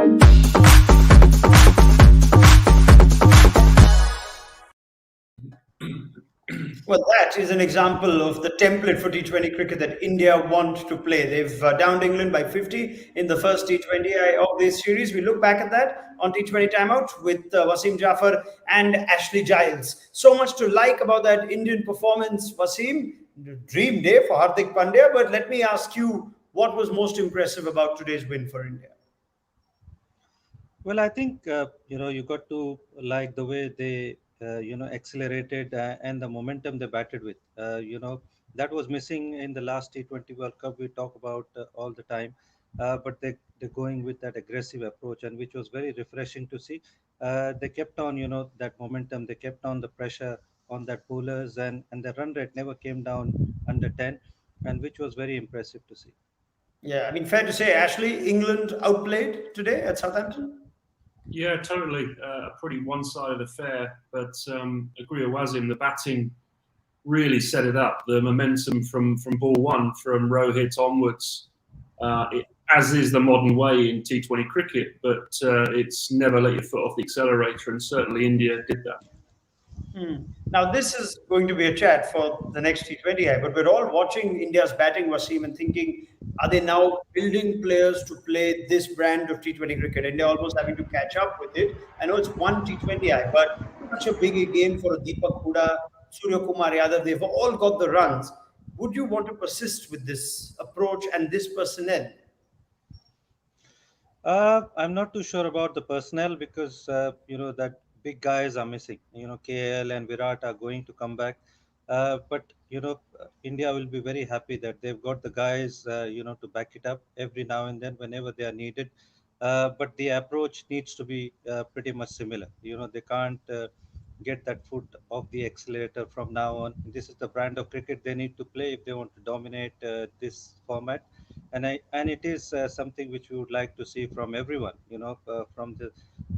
Well, that is an example of the template for T20 cricket that India want to play. They've downed England by 50 in the first T20I of this series. We look back at that on T20 timeout with Wasim, Jaffer and Giles. So much to like about that Indian performance, Wasim. Dream day for Hardik Pandya, but let me ask you, what was most impressive about today's win for India? Well, I think you got to like the way they accelerated and the momentum they batted with. That was missing in the last T20 World Cup. We talk about all the time, but they're going with that aggressive approach, and which was very refreshing to see. They kept on that momentum. They kept on the pressure on that bowlers, and the run rate never came down under 10, and which was very impressive to see. Yeah, I mean, fair to say, Ashley, England outplayed today at Southampton? Yeah, totally. A pretty one-sided affair, but agree with Wasim. The batting really set it up. The momentum from ball one, from Rohit onwards, as is the modern way in T20 cricket, but it's never let your foot off the accelerator, and certainly India did that. Now, this is going to be a chat for the next T20I, but we're all watching India's batting, Wasim, and thinking, are they now building players to play this brand of T20 cricket? India almost having to catch up with it. I know it's one T20I, but such a big a game for a DEEPAK, HOODA, SURYAKUMAR, YADAV. They've all got the runs. Would you want to persist with this approach and this personnel? I'm not too sure about the personnel because that big guys are missing. KL and Virat are going to come back, but India will be very happy that they've got the guys to back it up every now and then whenever they are needed. But the approach needs to be pretty much similar. They can't get that foot off the accelerator from now on. This is the brand of cricket they need to play if they want to dominate this format, and it is something which we would like to see from everyone. From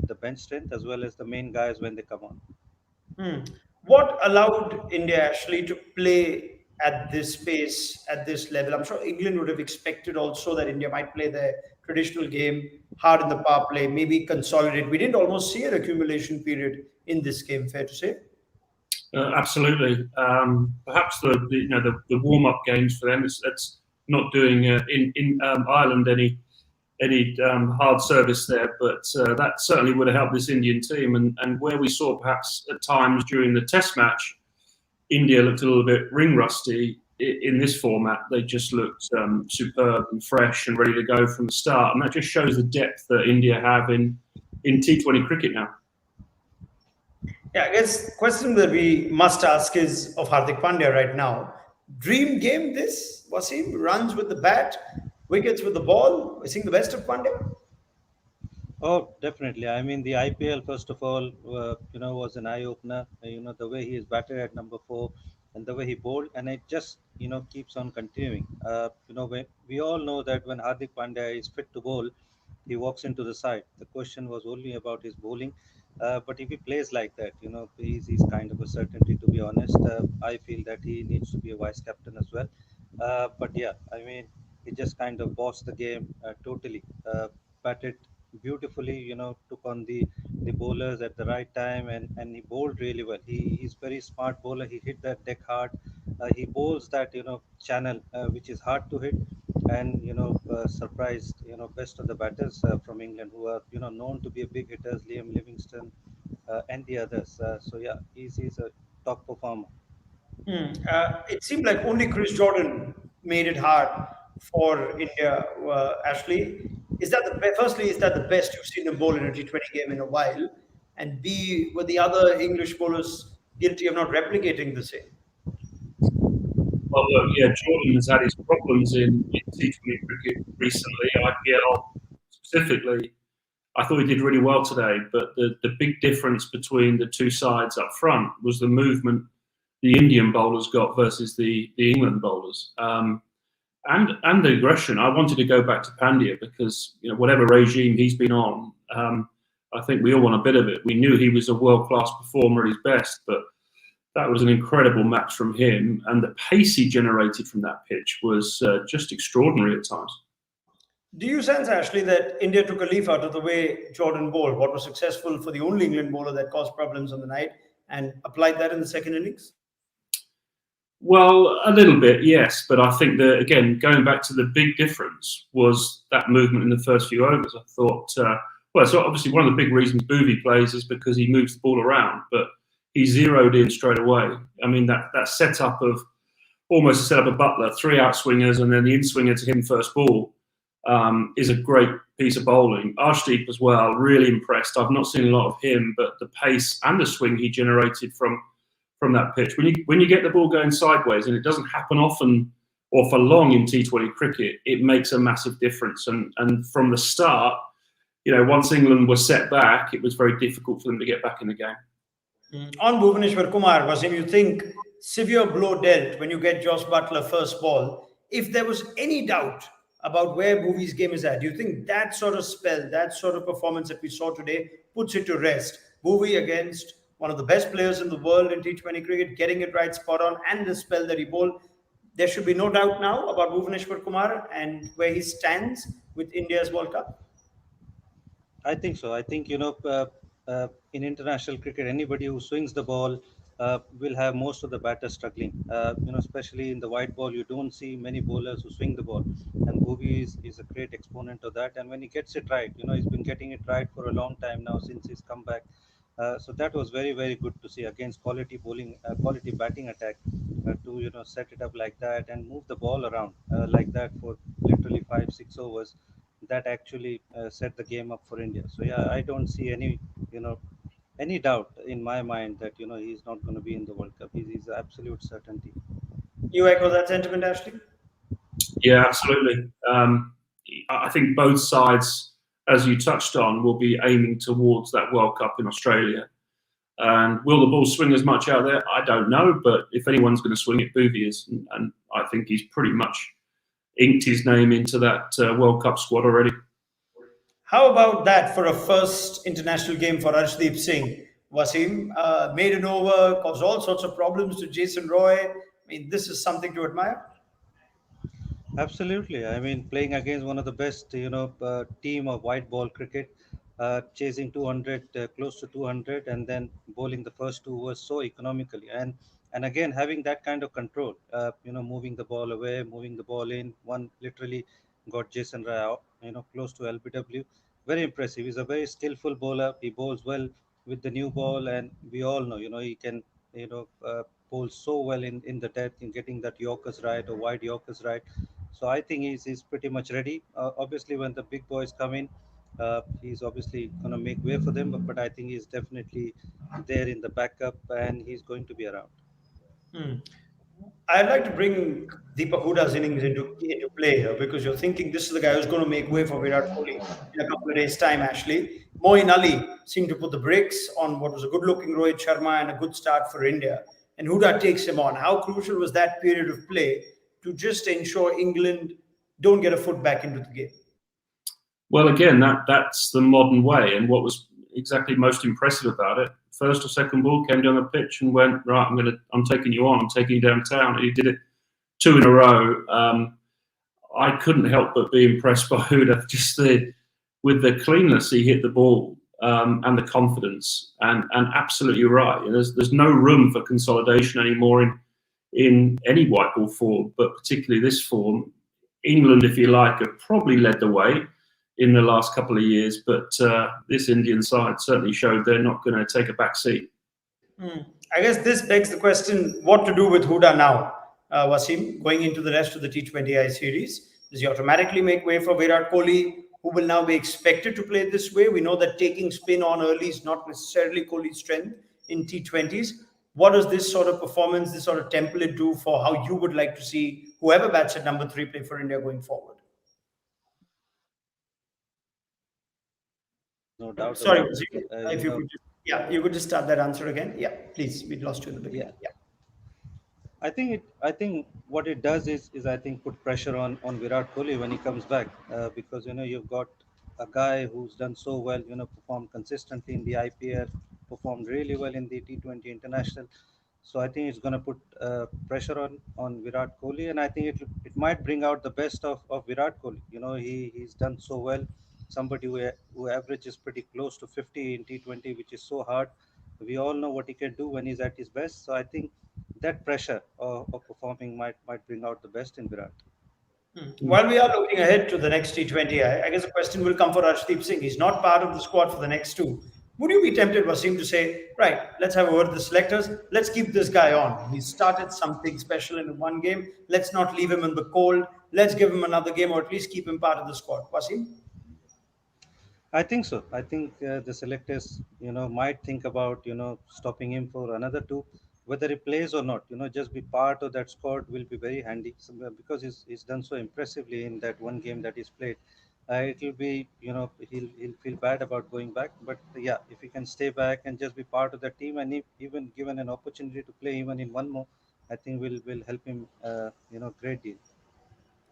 the bench strength as well as the main guys when they come on. What allowed India actually to play at this pace, at this level? I'm sure England would have expected also that India might play their traditional game hard in the power play, maybe consolidate. We didn't almost see an accumulation period in this game, fair to say? Absolutely. Perhaps the warm up games for them. It's not doing in Ireland any hard service there, but that certainly would have helped this Indian team. And where we saw perhaps at times during the Test match, India looked a little bit ring rusty. In this format, they just looked superb and fresh and ready to go from the start. And that just shows the depth that India have in T20 cricket now. Yeah, I guess the question that we must ask is of Hardik Pandya right now. Dream game this, Wasim? Runs with the bat, wickets with the ball. We're seeing the best of Pandya? Oh, definitely. I mean, the IPL, first of all, was an eye-opener. The way he is batted at number 4 and the way he bowled, and it just, keeps on continuing. We all know that when Hardik Pandya is fit to bowl, he walks into the side. The question was only about his bowling. But if he plays like that, he's kind of a certainty, to be honest. I feel that he needs to be a vice captain as well. But yeah, I mean, he just kind of bossed the game totally. Batted beautifully, took on the bowlers at the right time, and he bowled really well. He's very smart bowler. He hit that deck hard. He bowls that channel which is hard to hit, and surprised best of the batters from England, who are known to be a big hitters, Liam Livingston and the others. So yeah, he's a top performer. It seemed like only Chris Jordan made it hard for India. Ashley, firstly, is that the best you've seen him bowl in a T20 game in a while? And B, were the other English bowlers guilty of not replicating the same? Well, look, yeah, Jordan has had his problems in T20 cricket recently. IPL specifically, I thought he did really well today. But the big difference between the two sides up front was the movement the Indian bowlers got versus the England bowlers, and the aggression. I wanted to go back to Pandya because whatever regime he's been on, I think we all want a bit of it. We knew he was a world-class performer at his best, but that was an incredible match from him, and the pace he generated from that pitch was just extraordinary at times. Do you sense, Ashley, that India took a leaf out of the way Jordan bowled, what was successful for the only England bowler that caused problems on the night, and applied that in the second innings? Well, a little bit, yes. But I think that, again, going back to the big difference was that movement in the first few overs. I thought, well, so obviously one of the big reasons Boovi plays is because he moves the ball around, but he zeroed in straight away. I mean, that setup of almost a setup of Butler, three outswingers, and then the in-swinger to him first ball is a great piece of bowling. Arshdeep as well, really impressed. I've not seen a lot of him, but the pace and the swing he generated from that pitch. When you get the ball going sideways, and it doesn't happen often or for long in T20 cricket, it makes a massive difference. And from the start, once England were set back, it was very difficult for them to get back in the game. On Bhuvaneshwar Kumar, Wasim, you think severe blow dealt when you get Josh Butler first ball. If there was any doubt about where Bhuvi's game is at, do you think that sort of spell, that sort of performance that we saw today puts it to rest? Bhuvi against one of the best players in the world in T20 cricket, getting it right spot on, and the spell that he bowled. There should be no doubt now about Bhuvaneshwar Kumar and where he stands with India's World Cup. I think so. I think in international cricket, anybody who swings the ball will have most of the batters struggling. Especially in the white ball, you don't see many bowlers who swing the ball, and Bhuvi is a great exponent of that. And when he gets it right, he's been getting it right for a long time now since he's come back. So that was very, very good to see against quality bowling, quality batting attack, to set it up like that and move the ball around like that for literally 5 6 overs. That actually set the game up for India. So yeah, I don't see any doubt in my mind that he's not going to be in the World Cup. He's absolute certainty. You echo that sentiment, Ashley? Yeah, absolutely. I think both sides, as you touched on, will be aiming towards that World Cup in Australia. And will the ball swing as much out there? I don't know, but if anyone's going to swing it, Boovi is, and I think he's pretty much inked his name into that World Cup squad already. How about that for a first international game for Arshdeep Singh? Wasim made an over, caused all sorts of problems to Jason Roy. I mean, this is something to admire. Absolutely. I mean, playing against one of the best, team of white ball cricket, chasing 200, close to 200, and then bowling the first two overs so economically. And again, having that kind of control, moving the ball away, moving the ball in. One literally got Jason Rai out, close to LBW. Very impressive. He's a very skillful bowler. He bowls well with the new ball, and we all know, he can, bowl so well in the death in getting that Yorkers right or wide Yorkers right. So I think he's pretty much ready. Obviously, when the big boys come in, he's obviously going to make way for them. But I think he's definitely there in the backup, and he's going to be around. Hmm. I'd like to bring Deepak Hooda's innings into play here because you're thinking this is the guy who's going to make way for Virat Kohli in a couple of days' time, Ashley. Moeen Ali seemed to put the brakes on what was a good looking Rohit Sharma and a good start for India. And Hooda takes him on. How crucial was that period of play to just ensure England don't get a foot back into the game? Well, again, that's the modern way. And what was exactly most impressive about it, first or second ball came down the pitch and went, right, I'm taking you on, I'm taking you downtown. And he did it two in a row. I couldn't help but be impressed by Hooda, just with the cleanness he hit the ball and the confidence. And absolutely right. There's no room for consolidation anymore in any white ball form, but particularly this form. England, if you like, have probably led the way in the last couple of years, but this Indian side certainly showed they're not going to take a back seat. I guess this begs the question what to do with Hooda now, Wasim, going into the rest of the T20I series. Does he automatically make way for Virat Kohli, who will now be expected to play this way? We know that taking spin on early is not necessarily Kohli's strength in T20s. What does this sort of performance, this sort of template do for how you would like to see whoever bats at number 3 play for India going forward? No doubt Sorry, about Wasim, it. if you could just, yeah, you could just start that answer again. Yeah, please. We lost you in the beginning. Yeah. I think what it does is I think put pressure on Virat Kohli when he comes back, because you've got a guy who's done so well, performed consistently in the IPL, performed really well in the T20 international. So I think it's going to put pressure on Virat Kohli, and I think it might bring out the best of Virat Kohli. He's done so well. Somebody who averages pretty close to 50 in T20, which is so hard. We all know what he can do when he's at his best. So I think that pressure of performing might bring out the best in Virat. While we are looking ahead to the next T20I, I guess the question will come for Arshdeep Singh. He's not part of the squad for the next two. Would you be tempted, Wasim, to say, right, let's have a word with the selectors. Let's keep this guy on. He started something special in one game. Let's not leave him in the cold. Let's give him another game or at least keep him part of the squad. Wasim? I think so. I think the selectors, might think about, stopping him for another two, whether he plays or not. Just be part of that squad will be very handy because he's done so impressively in that one game that he's played. It will be, he'll feel bad about going back. But yeah, if he can stay back and just be part of the team, and if even given an opportunity to play even in one more, I think will help him, great deal.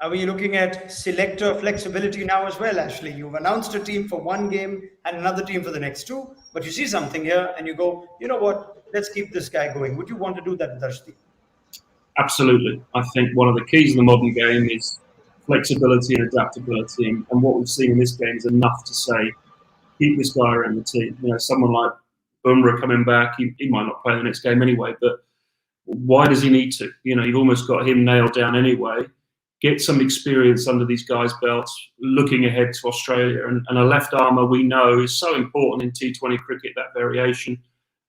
Are we looking at selector flexibility now as well, Ashley? You've announced a team for one game and another team for the next two, but you see something here and you go, you know what, let's keep this guy going. Would you want to do that with Arshdeep? Absolutely. I think one of the keys in the modern game is flexibility and adaptability. And what we've seen in this game is enough to say, keep this guy around the team. Someone like Bumrah coming back, he might not play the next game anyway, but why does he need to? You've almost got him nailed down anyway. Get some experience under these guys' belts, looking ahead to Australia. And a left armour we know is so important in T20 cricket, that variation.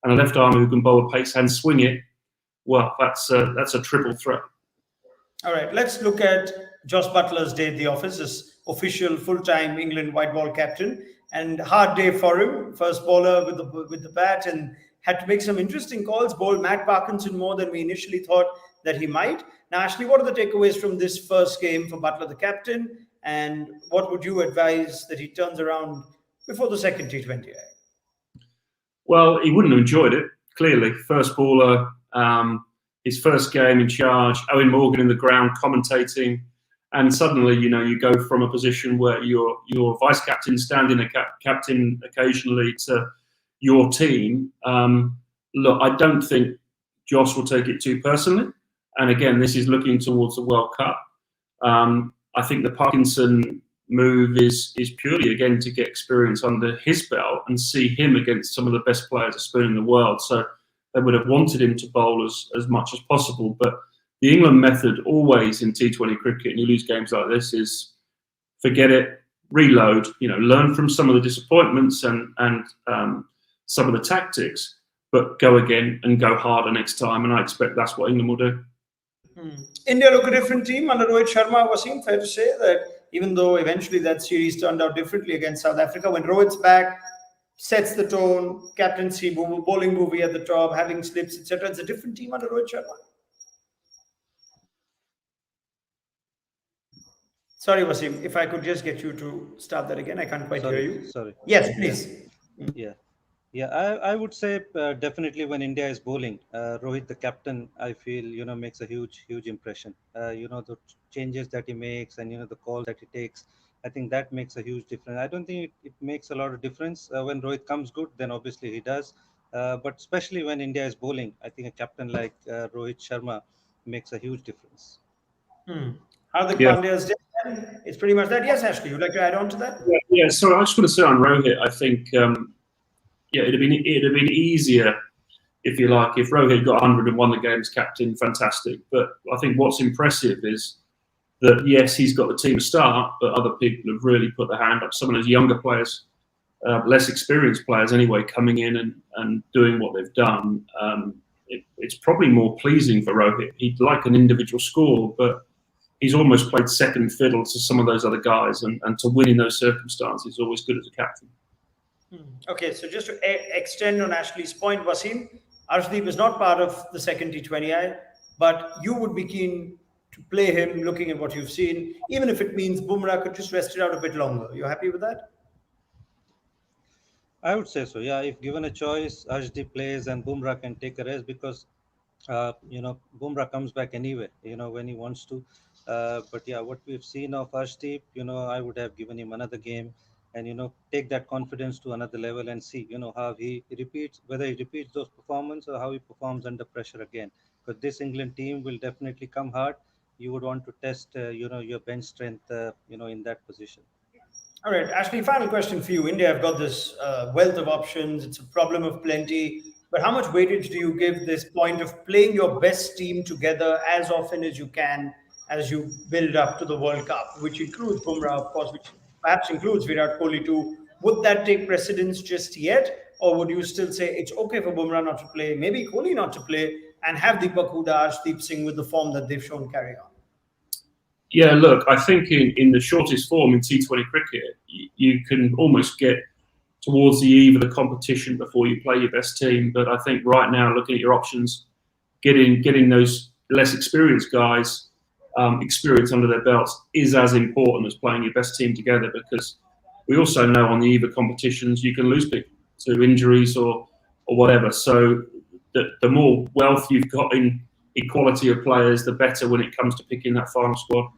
And a left armour who can bowl a pace and swing it, well, that's a triple threat. All right, let's look at Joss Butler's day at the office as official full-time England white ball captain, and hard day for him. First bowler with the bat, and had to make some interesting calls. Bowled Matt Parkinson more than we initially thought that he might. Now, Ashley, what are the takeaways from this first game for Butler, the captain, and what would you advise that he turns around before the second T20I? Well, he wouldn't have enjoyed it, clearly. First bowler, his first game in charge, Owen Morgan in the ground commentating, and suddenly, you go from a position where you're vice captain, standing a captain occasionally, to your team. Look, I don't think Joss will take it too personally. And again, this is looking towards the World Cup. I think the Parkinson move is purely, again, to get experience under his belt and see him against some of the best players of spin in the world. So they would have wanted him to bowl as much as possible. But the England method always in T20 cricket, and you lose games like this, is forget it, reload, learn from some of the disappointments and some of the tactics, but go again and go harder next time. And I expect that's what England will do. India look a different team under Rohit Sharma. Wasim, fair to say that even though eventually that series turned out differently against South Africa, when Rohit's back, sets the tone, captaincy, bowling movie at the top, having slips, etc. It's a different team under Rohit Sharma. Sorry, Wasim, if I could just get you to start that again. I can't quite hear you. Sorry. Yes, please. Yeah. Yeah, I would say definitely when India is bowling, Rohit, the captain, I feel, makes a huge impression. The changes that he makes and, the call that he takes, I think that makes a huge difference. I don't think it makes a lot of difference when Rohit comes good, then obviously he does. But especially when India is bowling, I think a captain like Rohit Sharma makes a huge difference. HARDIK Yeah. Pandya's day, it's pretty much that. Yes, Ashley, you'd like to add on to that? Yeah. So I just want to say on Rohit, I think, it'd have been easier, if you like, if Rohit got 100 and won the game as captain. Fantastic. But I think what's impressive is that, yes, he's got the team to start, but other people have really put their hand up. Some of those younger players, less experienced players anyway, coming in and doing what they've done. It's probably more pleasing for Rohit. He'd like an individual score, but he's almost played second fiddle to some of those other guys, and to win in those circumstances is always good as a captain. Okay, so just to extend on Ashley's point, Wasim, Arshdeep is not part of the second T20I, but you would be keen to play him looking at what you've seen, even if it means Bumrah could just rest it out a bit longer. You're happy with that? I would say so. Yeah, if given a choice, HD plays and Bumrah can take a rest because, Bumrah comes back anyway, when he wants to. But yeah, what we've seen of Arshdeep, I would have given him another game. and take that confidence to another level and see how he repeats, whether he repeats those performances or how he performs under pressure again. Because this England team will definitely come hard. You would want to test your bench strength in that position. All right, Ashley, final question for you. India have got this wealth of options. It's a problem of plenty. But how much weightage do you give this point of playing your best team together as often as you can as you build up to the World Cup, which includes Bumrah, of course, which perhaps includes Virat Kohli too? Would that take precedence just yet? Or would you still say it's okay for Bumrah not to play, maybe Kohli not to play, and have Deepak Hooda, Arshdeep Singh with the form that they've shown carry on? Yeah, look, I think in the shortest form in T20 cricket, you can almost get towards the eve of the competition before you play your best team. But I think right now, looking at your options, getting those less experienced guys experience under their belts is as important as playing your best team together, because we also know on the eve of competitions you can lose people to injuries or whatever. So the more wealth you've got in equality of players, the better when it comes to picking that final squad.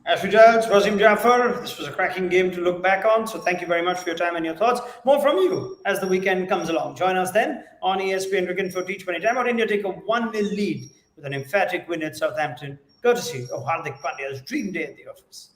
Ashley Giles, Wasim Jaffer, this was a cracking game to look back on. So thank you very much for your time and your thoughts. More from you as the weekend comes along. Join us then on ESPNcricinfo T20 time. Or India take a 1-0 lead with an emphatic win at Southampton, courtesy of Hardik Pandya's dream day at the office.